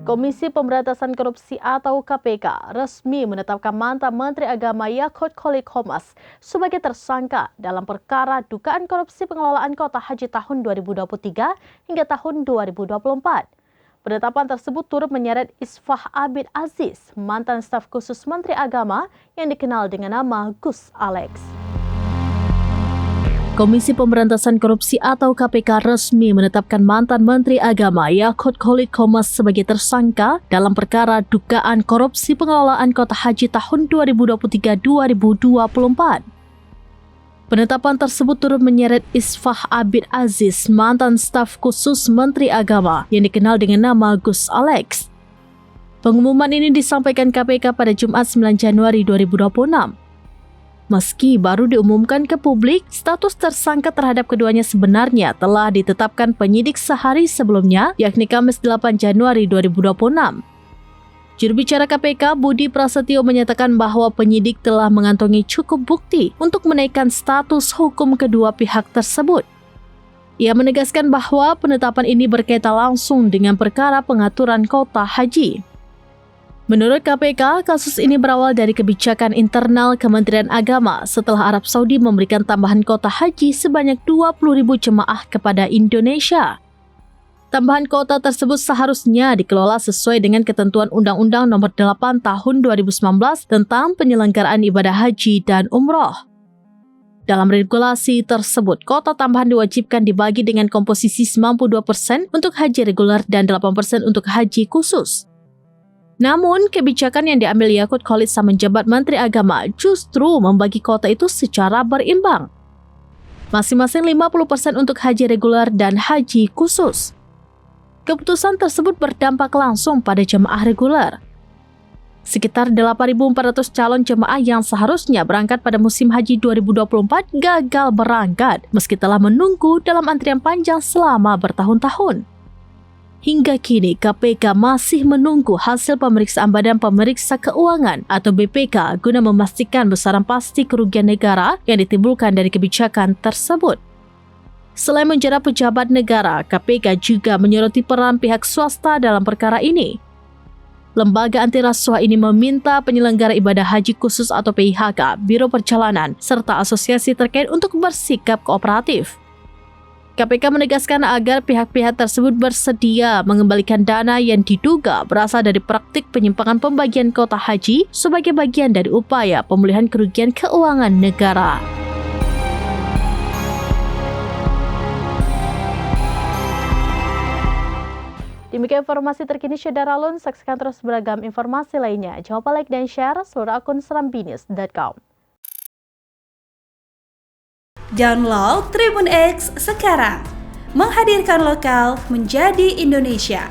Komisi Pemberantasan Korupsi atau KPK resmi menetapkan mantan Menteri Agama Yakut Khalil Qomas sebagai tersangka dalam perkara dugaan korupsi pengelolaan kota haji tahun 2023 hingga tahun 2024. Penetapan tersebut turut menyeret Isfah Abid Aziz, mantan staf khusus Menteri Agama yang dikenal dengan nama Gus Alex. Komisi Pemberantasan Korupsi atau KPK resmi menetapkan mantan Menteri Agama Yakut Khalil Qomas sebagai tersangka dalam perkara dugaan korupsi pengelolaan kota haji tahun 2023-2024. Penetapan tersebut turut menyeret Isfah Abid Aziz, mantan staf khusus Menteri Agama yang dikenal dengan nama Gus Alex. Pengumuman ini disampaikan KPK pada Jumat 9 Januari 2026. Meski baru diumumkan ke publik, status tersangka terhadap keduanya sebenarnya telah ditetapkan penyidik sehari sebelumnya, yakni Kamis 8 Januari 2026. Juru bicara KPK Budi Prasetyo menyatakan bahwa penyidik telah mengantongi cukup bukti untuk menaikkan status hukum kedua pihak tersebut. Ia menegaskan bahwa penetapan ini berkaitan langsung dengan perkara pengaturan kota haji. Menurut KPK, kasus ini berawal dari kebijakan internal Kementerian Agama setelah Arab Saudi memberikan tambahan kota haji sebanyak 20.000 jemaah kepada Indonesia. Tambahan kota tersebut seharusnya dikelola sesuai dengan ketentuan Undang-Undang Nomor 8 Tahun 2019 tentang penyelenggaraan ibadah haji dan umroh. Dalam regulasi tersebut, kota tambahan diwajibkan dibagi dengan komposisi 92% untuk haji reguler dan 8% untuk haji khusus. Namun, kebijakan yang diambil Yakut Khalil saat menjabat Menteri Agama justru membagi kota itu secara berimbang. Masing-masing 50% untuk haji reguler dan haji khusus. Keputusan tersebut berdampak langsung pada jemaah reguler. Sekitar 8.400 calon jemaah yang seharusnya berangkat pada musim haji 2024 gagal berangkat meski telah menunggu dalam antrian panjang selama bertahun-tahun. Hingga kini, KPK masih menunggu hasil pemeriksaan Badan Pemeriksa Keuangan atau BPK guna memastikan besaran pasti kerugian negara yang ditimbulkan dari kebijakan tersebut. Selain menjerat pejabat negara, KPK juga menyoroti peran pihak swasta dalam perkara ini. Lembaga anti rasuah ini meminta penyelenggara ibadah haji khusus atau PIHK, Biro Perjalanan, serta asosiasi terkait untuk bersikap kooperatif. KPK menegaskan agar pihak-pihak tersebut bersedia mengembalikan dana yang diduga berasal dari praktik penyimpangan pembagian kota haji sebagai bagian dari upaya pemulihan kerugian keuangan negara. Demikian informasi terkini Syedara Alun, saksikan terus beragam informasi lainnya. Jangan lupa like dan share seluruh akun serambinews.com. Download Tribun X sekarang, menghadirkan lokal menjadi Indonesia.